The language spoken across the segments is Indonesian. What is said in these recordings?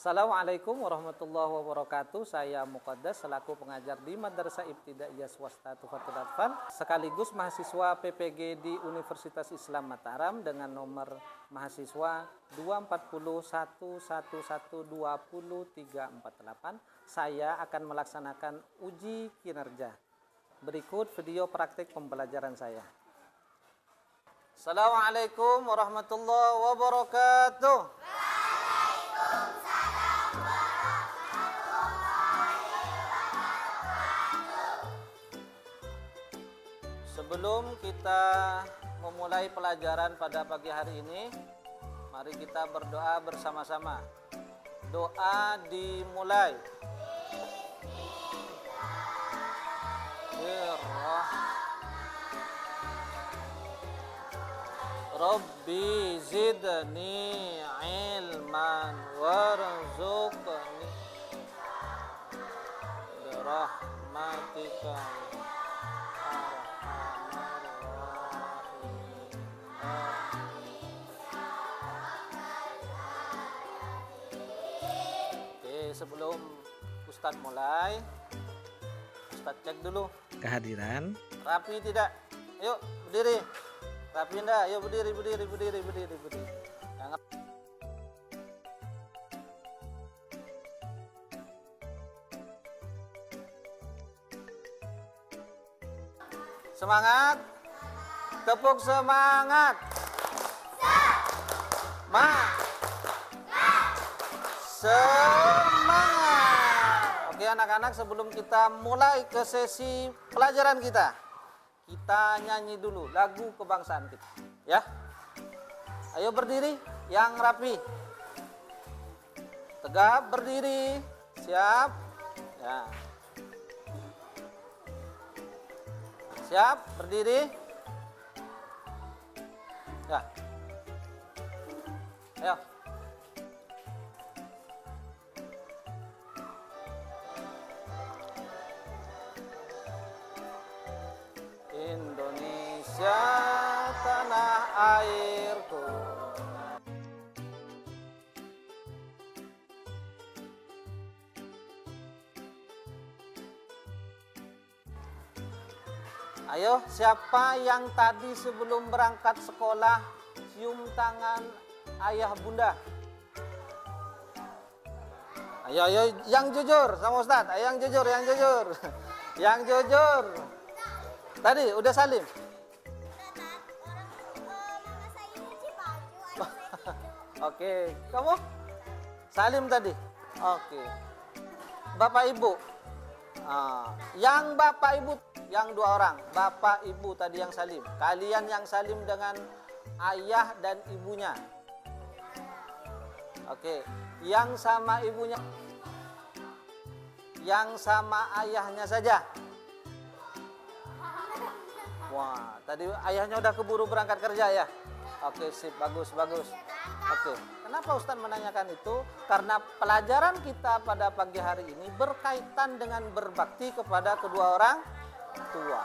Assalamualaikum warahmatullahi wabarakatuh. Saya Muqaddas selaku pengajar di Madrasah Ibtidaiyah Swasta Tufatul Atfal, sekaligus mahasiswa PPG di Universitas Islam Mataram dengan nomor mahasiswa 24111200348. Saya akan melaksanakan uji kinerja. Berikut video praktik pembelajaran saya. Assalamualaikum warahmatullahi wabarakatuh. Sebelum kita memulai pelajaran pada pagi hari ini, mari kita berdoa bersama-sama. Doa dimulai. Rabbi zidni ilman warzuqni birahmatika. Sebelum Ustadz mulai, Ustadz cek dulu kehadiran. Rapi tidak? Yuk berdiri. Rapi enggak? Yuk berdiri. Jangan. Semangat. Tepuk semangat. Semangat. Oke anak-anak, sebelum kita mulai ke sesi pelajaran kita nyanyi dulu lagu kebangsaan kita, ya. Ayo berdiri yang rapi. Tegap berdiri. Siap? Ya. Siap? Berdiri. Ya. Ayo. Indonesia tanah airku. Ayo, siapa yang tadi sebelum berangkat sekolah cium tangan ayah bunda? Ayo, yang jujur sama Ustadz. Ayo, yang jujur. Yang jujur. Tadi udah salim? Oke, kamu salim tadi? Oke. Bapak Ibu, yang Bapak Ibu, yang dua orang, Bapak Ibu tadi yang salim. Kalian yang salim dengan ayah dan ibunya. Oke, yang sama ibunya, yang sama ayahnya saja. Wah, tadi ayahnya udah keburu berangkat kerja ya? Oke, sip, bagus. Oke, kenapa Ustadz menanyakan itu? Karena pelajaran kita pada pagi hari ini berkaitan dengan berbakti kepada kedua orang tua.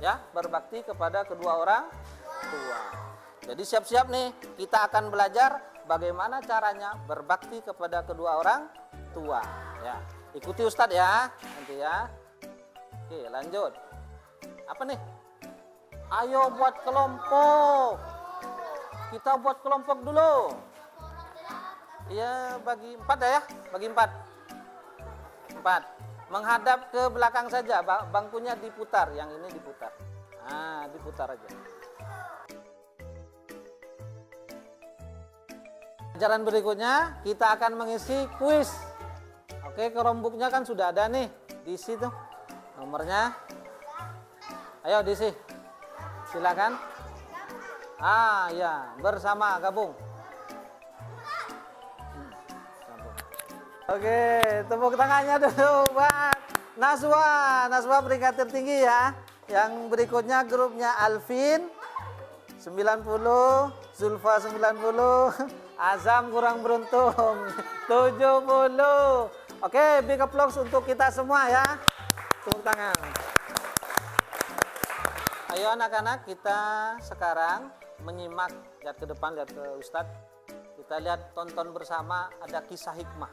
Ya, berbakti kepada kedua orang tua. Jadi siap-siap nih, kita akan belajar bagaimana caranya berbakti kepada kedua orang tua. Ya, ikuti Ustadz ya, nanti ya. Oke, lanjut. Apa nih? Ayo buat kelompok. Kita buat kelompok dulu. Iya, bagi 4 ya. Bagi 4. Menghadap ke belakang saja. Bangkunya diputar. Yang ini diputar. Nah, diputar aja. Pelajaran berikutnya kita akan mengisi kuis. Oke, kelompoknya kan sudah ada nih. Diisi tuh nomornya. Ayo diisi. Silakan. Ya, bersama gabung. Oke, tepuk tangannya dulu buat Naswa peringkat tertinggi ya. Yang berikutnya grupnya Alvin 90, Zulfa 90, Azam kurang beruntung 70. Oke, big applause untuk kita semua ya. Tepuk tangan. Ayo anak-anak, kita sekarang menyimak, lihat ke depan, lihat ke Ustadz. Kita lihat, tonton bersama, ada kisah hikmah.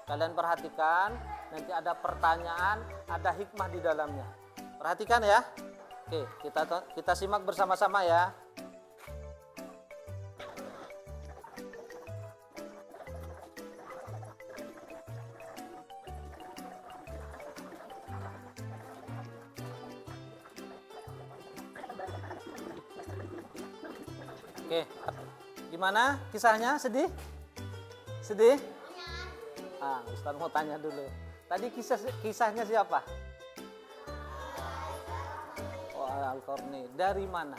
Kalian perhatikan, nanti ada pertanyaan, ada hikmah di dalamnya. Perhatikan ya. Oke, kita simak bersama-sama ya. Oke, gimana kisahnya? Sedih? Sedih? Ustaz mau tanya dulu. Tadi kisahnya siapa? Oh, Al-Qarni. Dari mana?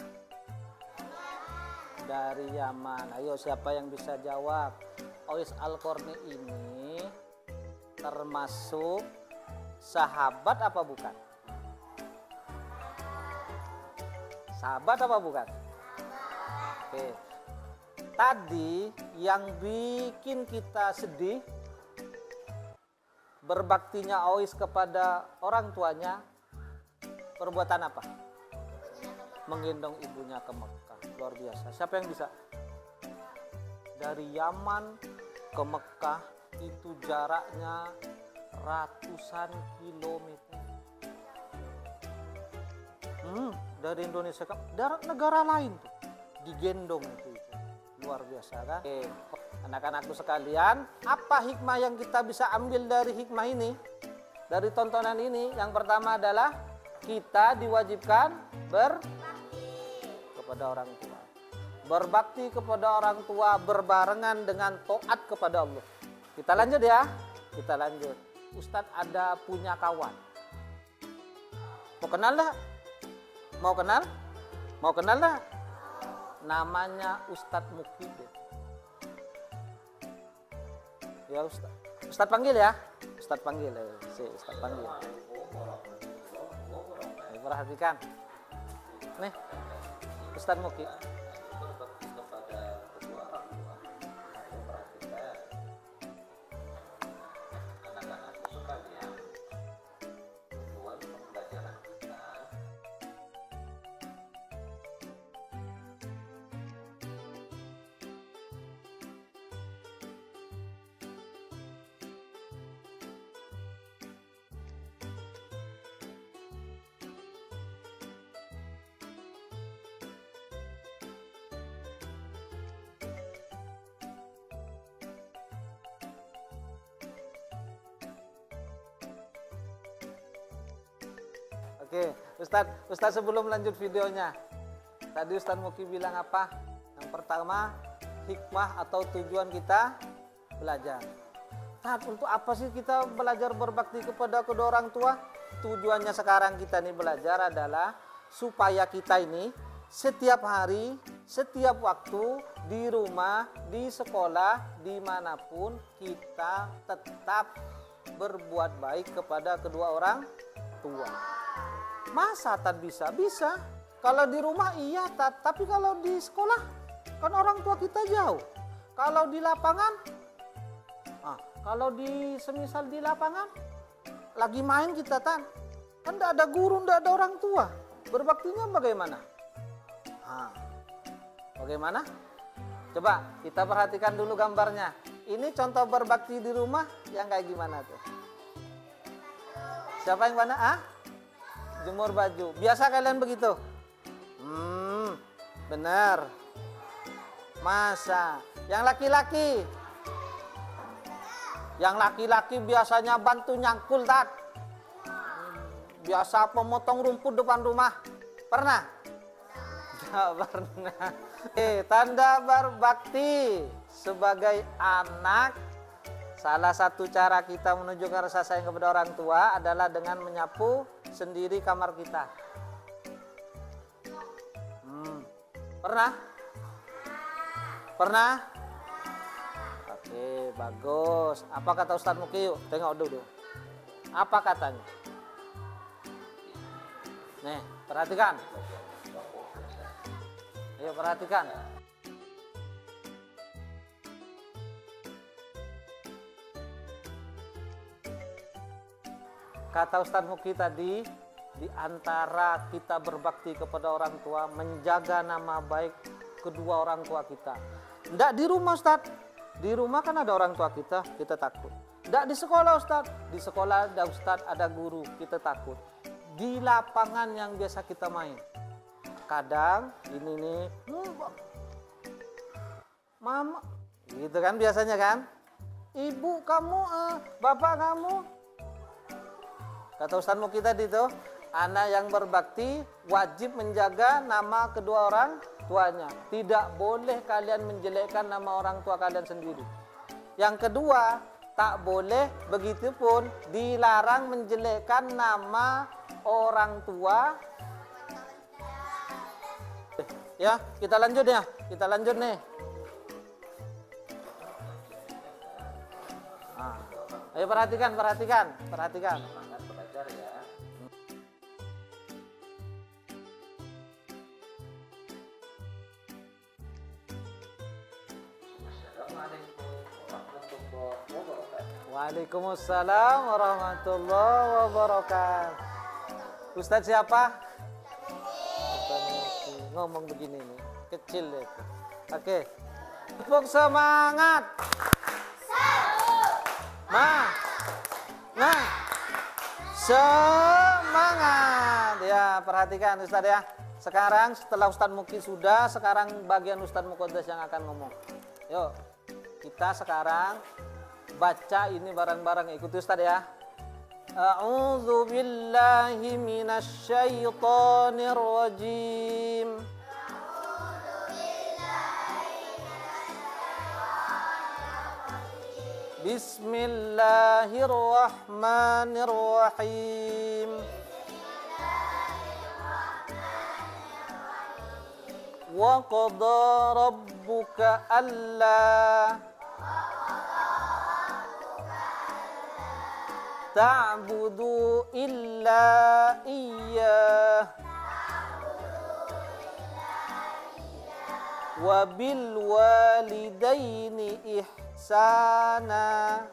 Dari Yaman. Ayo, siapa yang bisa jawab? Uwais Al-Qarni ini termasuk sahabat apa bukan? Sahabat apa bukan? Oke. Tadi yang bikin kita sedih, berbaktinya Uwais kepada orang tuanya, perbuatan apa? Menggendong ibunya ke Mekah. Luar biasa. Siapa yang bisa? Dari Yaman ke Mekah itu jaraknya ratusan kilometer. Dari Indonesia ke negara lain tuh digendong itu. Luar biasa kan? Oke, anak-anakku sekalian, apa hikmah yang kita bisa ambil dari hikmah ini? Dari tontonan ini, yang pertama adalah kita diwajibkan berbakti kepada orang tua. Berbakti kepada orang tua berbarengan dengan taat kepada Allah. Kita lanjut ya. Kita lanjut. Ustadz ada punya kawan. Mau kenal dah? Mau kenal? Mau kenal dah? Namanya Ustadz Muki. Ya Ustadz panggil ya. Ustadz panggil. Ustadz panggil. Perhatikan. Nih, Ustadz Muki. Oke, Ustadz sebelum lanjut videonya, tadi Ustadz Muki bilang apa? Yang pertama, hikmah atau tujuan kita belajar. Untuk apa sih kita belajar berbakti kepada kedua orang tua? Tujuannya sekarang kita nih belajar adalah supaya kita ini setiap hari, setiap waktu, di rumah, di sekolah, dimanapun kita tetap berbuat baik kepada kedua orang tua. Masa Tat bisa? Bisa. Kalau di rumah iya Tat, tapi kalau di sekolah kan orang tua kita jauh. Kalau di lapangan, kalau semisal di lapangan lagi main kita Tat, kan tidak ada guru, tidak ada orang tua. Berbaktinya bagaimana? Bagaimana? Coba kita perhatikan dulu gambarnya. Ini contoh berbakti di rumah yang kayak gimana tuh? Siapa yang mana? Jemur baju. Biasa kalian begitu? Benar. Masa? Yang laki-laki? Yang laki-laki biasanya bantu nyangkul Tat. Biasa pemotong rumput depan rumah. Pernah? Tidak pernah. Tanda berbakti sebagai anak. Salah satu cara kita menunjukkan rasa sayang kepada orang tua adalah dengan menyapu sendiri kamar kita. Pernah? Pernah? Oke, bagus. Apa kata Ustadz Muki? Yuk, tengok dulu. Apa katanya? Nih, perhatikan. Ayo perhatikan. Kata Ustadz Muki tadi, di antara kita berbakti kepada orang tua, menjaga nama baik kedua orang tua kita. Tidak di rumah Ustadz, Di rumah kan ada orang tua kita, kita takut. Tidak di sekolah Ustaz, di sekolah ada Ustaz, ada guru, kita takut. Di lapangan yang biasa kita main, kadang ini nih, mama, gitu kan biasanya kan. Ibu kamu, bapak kamu. Kata Ustaz Muki tadi tuh, anak yang berbakti wajib menjaga nama kedua orang tuanya. Tidak boleh kalian menjelekkan nama orang tua kalian sendiri. Yang kedua, tak boleh, begitupun dilarang menjelekkan nama orang tua. Ya, kita lanjut ya. Kita lanjut nih. Nah, ayo perhatikan. Belajar ya. Waalaikumsalam warahmatullahi wabarakatuh. Ustadz siapa? Ustadz Muki. Ngomong begini nih, kecil itu. Oke. Tepuk semangat. Semangat. Ya, perhatikan Ustadz ya. Sekarang setelah Ustadz Muki sudah, sekarang bagian Ustadz Muqaddas yang akan ngomong. Yuk, kita sekarang baca ini bareng-bareng, ikuti Ustadz ya. A'udzu billahi minasy syaithanir rajim. Bismillahirrahmanirrahim. Wa qada rabbuka alla ta'budu illa iyyah wa bil walidaini ihsana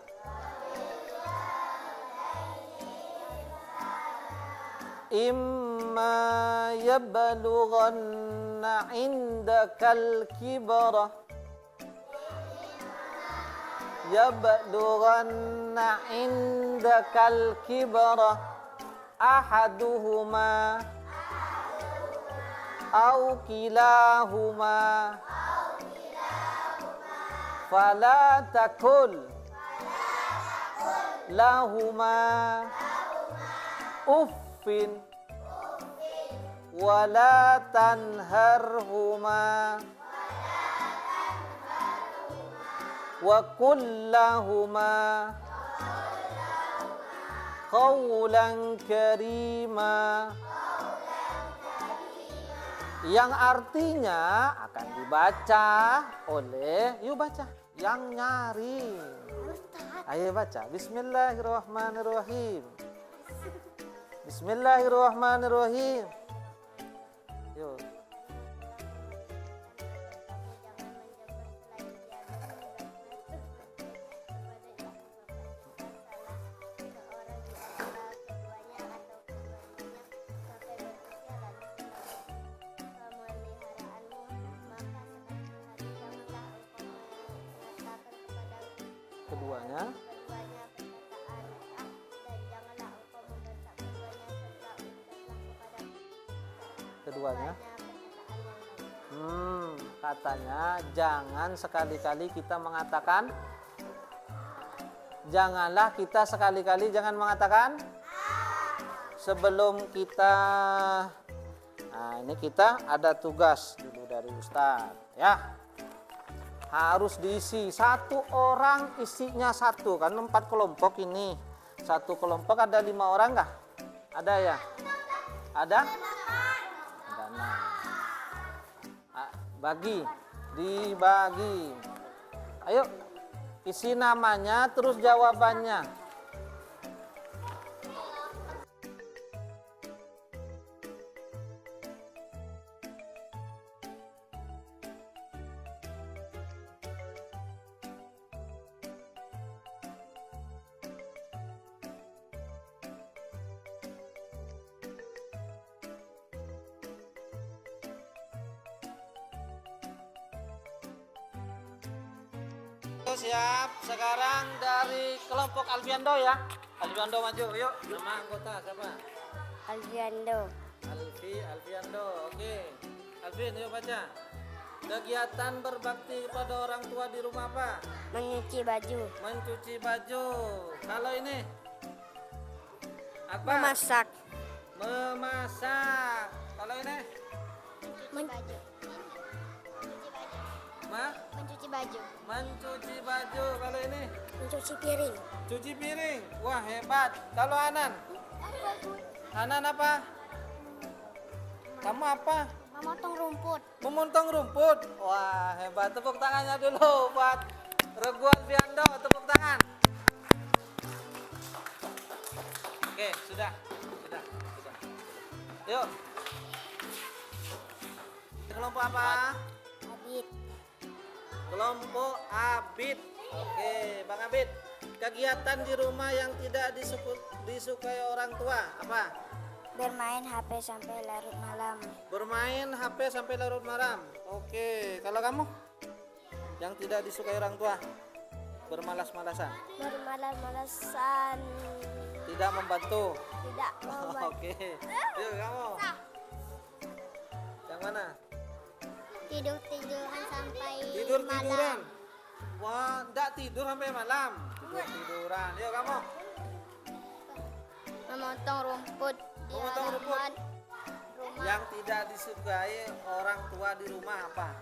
imma yablughanna indakal kibara ahaduhuma au kilahuma fala takul lahuma uffin wala tanharhuma wa kullahuma qawlan karima, yang artinya akan dibaca oleh, yuk baca, yang nyari. Ayo baca. Bismillahirrahmanirrahim. Bismillahirrahmanirrahim. Yuk. Keduanya, keduanya. Katanya jangan sekali-kali kita mengatakan, janganlah kita sekali-kali jangan mengatakan sebelum kita. Nah, ini kita ada tugas dulu dari Ustadz ya. Harus diisi, satu orang isinya satu, kan 4 kelompok ini. Satu kelompok ada 5 orang nggak? Ada ya? Ada? Ada 6. Bagi, dibagi. Ayo, isi namanya terus jawabannya. Siap. Sekarang dari kelompok Alfiando ya. Alfiando maju, yuk. Nama anggota siapa? Alfiando. Alfiando. Oke. Alvin, yuk baca. Kegiatan berbakti pada orang tua di rumah apa? Mencuci baju. Mencuci baju. Kalau ini apa? Memasak. Memasak. Kalau ini? Mencuci baju. Mencuci baju. Kalau ini? Mencuci piring. Cuci piring. Wah, hebat. Kalau Anan? Anan apa? Kamu apa? Memotong rumput. Memotong rumput. Wah, hebat. Tepuk tangannya dulu buat Regu Alfiando. Tepuk tangan. Oke, sudah. Yuk. Kelompok apa? Abid. Kelompok Abid. Oke, Bang Abid. Kegiatan di rumah yang tidak disukai orang tua apa? Bermain HP sampai larut malam. Bermain HP sampai larut malam. Oke, kalau kamu? Yang tidak disukai orang tua? Bermalas-malasan. Bermalas-malasan. Tidak membantu. Tidak membantu. Oke. Yuk kamu. Yang mana? Tidur-tiduran sampai Tidur-tiduran. Wah, enggak tidur sampai malam. Tidur-tiduran. Yuk kamu. Memotong rumput. Memotong rumput. Yang tidak disukai orang tua di rumah apa?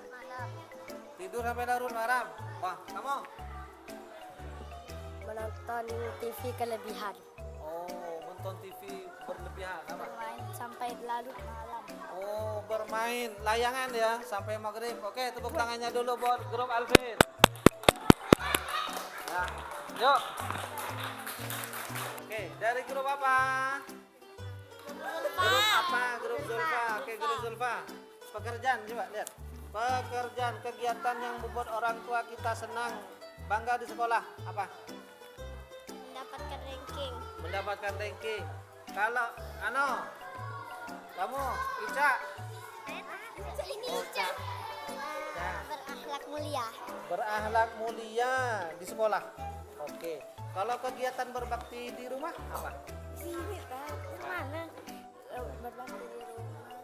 Malam. Tidur sampai larut malam. Wah, kamu? Menonton TV kelebihan. Oh, menonton TV berlebihan apa? Bermain sampai larut malam. Oh, bermain layangan ya sampai maghrib. Oke, tepuk tangannya dulu buat grup Alvin. Ya, yuk. Oke, dari grup apa? Grup apa? Grup Zulfa. Oke, grup Zulfa. Pekerjaan coba lihat. Pekerjaan kegiatan yang membuat orang tua kita senang, bangga di sekolah apa? Mendapatkan ranking. Mendapatkan ranking. Kalau kamu Ica? Ini Ica. Berakhlak mulia. Berakhlak mulia di sekolah. Oke. Kalau kegiatan berbakti di rumah apa? Sini kan, mana? Berbakti di rumah.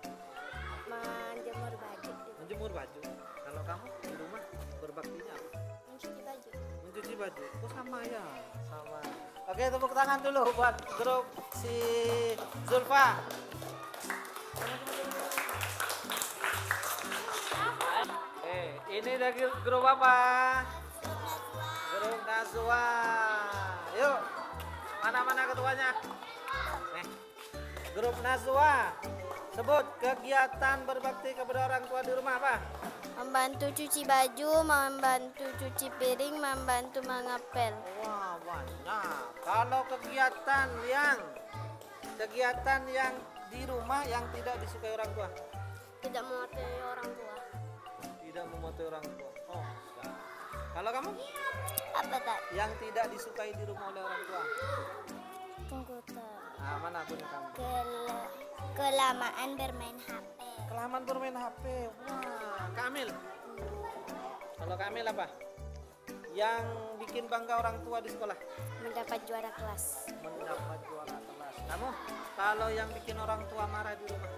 Menjemur baju. Menjemur baju. Kalau kamu di rumah berbaktinya apa? Mencuci baju. Mencuci baju. Oh sama ya, sama. Oke, tepuk tangan dulu buat grup si Zulfa. Ini dari grup apa? Grup Nazwa. Yuk, mana ketuanya? Grup Nazwa. Sebut kegiatan berbakti kepada orang tua di rumah apa? Membantu cuci baju, membantu cuci piring, membantu mengepel. Wah, banyak. Kalau kegiatan yang di rumah yang tidak disukai orang tua? Tidak mematuhi orang tua. Tidak mematuhi orang tua. Oh, siap. Kalau kamu? Apa tak? Yang tidak disukai di rumah oleh orang tua? Tunggu tak. Nah, mana punya kamu? Kelamaan bermain HP. Kelamaan bermain HP. Wah, Kamil. Kalau Kamil apa? Yang bikin bangga orang tua di sekolah? Mendapat juara kelas. Mendapat juara kelas. Kamu? Kalau yang bikin orang tua marah di rumah?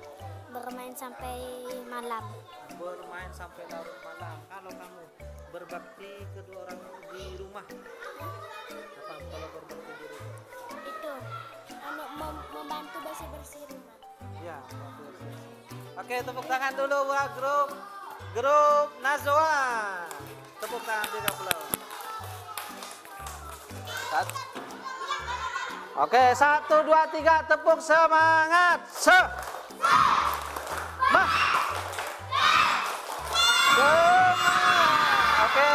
Bermain sampai malam. Bermain sampai larut malam. Kalau kamu berbakti kedua orang di rumah? Apa kalau berbakti di rumah? Itu membantu bersih-bersih rumah. Ya, bersih. Oke, tepuk tangan dulu buat grup Nazwa. Tepuk tangan 30. Oke, 1, 2, 3, tepuk semangat. Oke,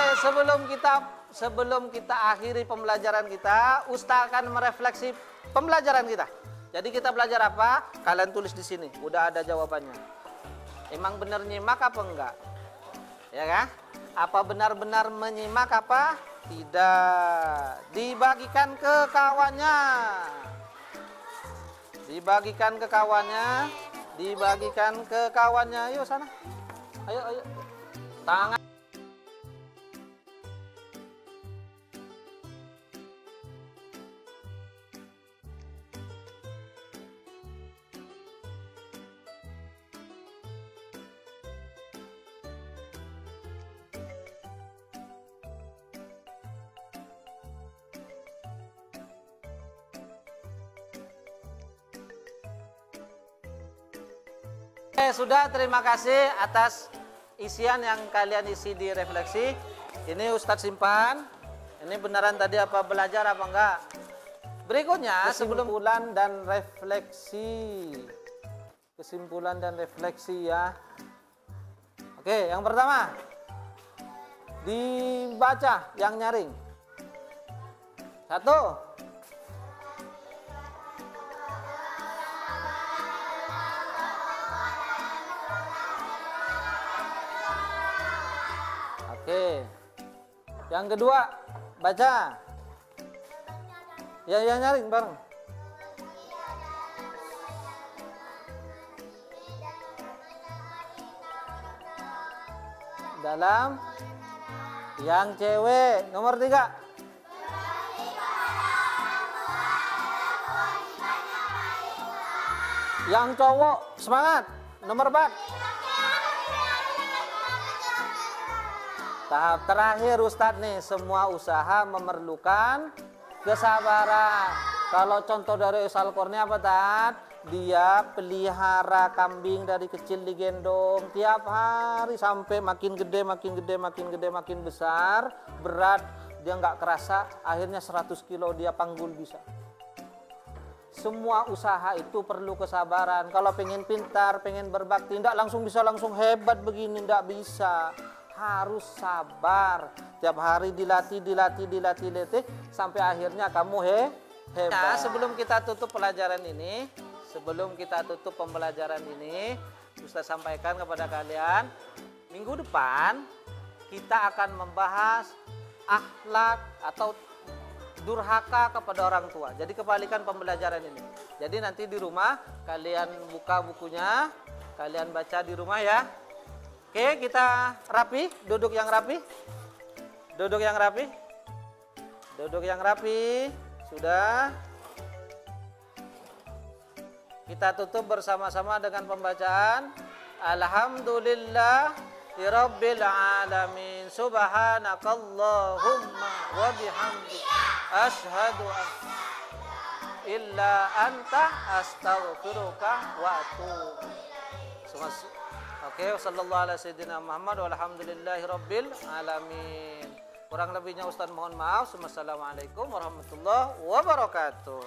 sebelum kita akhiri pembelajaran kita, Ustaz akan merefleksi pembelajaran kita. Jadi kita belajar apa? Kalian tulis di sini. Udah ada jawabannya. Emang benar nyimak apa enggak? Ya kan? Apa benar-benar menyimak apa? Tidak. Dibagikan ke kawannya. Dibagikan ke kawannya. Dibagikan ke kawannya. Yuk sana. Ayo. Tangan. Sudah, terima kasih atas isian yang kalian isi di refleksi. Ini Ustadz simpan. Ini beneran tadi apa belajar apa enggak? Berikutnya kesimpulan dan refleksi. Kesimpulan dan refleksi ya. Oke, yang pertama. Dibaca yang nyaring. 1. Oke. Yang kedua, baca. Ya, yang nyaring bareng. Dalam yang cewek, nomor 3. Yang cowok, semangat, nomor 4. Tahap terakhir Ustadz nih, semua usaha memerlukan kesabaran. Kalau contoh dari Ustadz Al-Qarni apa Tat? Dia pelihara kambing dari kecil digendong tiap hari sampai makin gede, makin besar, berat, dia nggak kerasa, akhirnya 100 kilo dia panggul bisa. Semua usaha itu perlu kesabaran. Kalau pengen pintar, pengen berbakti, tidak langsung bisa langsung hebat begini, tidak bisa. Harus sabar. Tiap hari dilatih sampai akhirnya kamu hebat. Nah, sebelum kita tutup pelajaran ini, sebelum kita tutup pembelajaran ini, Ustaz sampaikan kepada kalian, minggu depan kita akan membahas akhlak atau durhaka kepada orang tua. Jadi kebalikan pembelajaran ini. Jadi nanti di rumah kalian buka bukunya, kalian baca di rumah ya. Oke, kita rapi, duduk yang rapi. Duduk yang rapi. Duduk yang rapi. Sudah. Kita tutup bersama-sama dengan pembacaan Alhamdulillah Rabbil alamin. Subhanakallahumma wa bihamdika asyhadu an illa anta astaghfiruka wa atubu. Oke, sallallahu alaihi sayyidina Muhammad walhamdulillahi rabbil alamin. Kurang lebihnya Ustaz mohon maaf. Wassalamualaikum warahmatullahi wabarakatuh.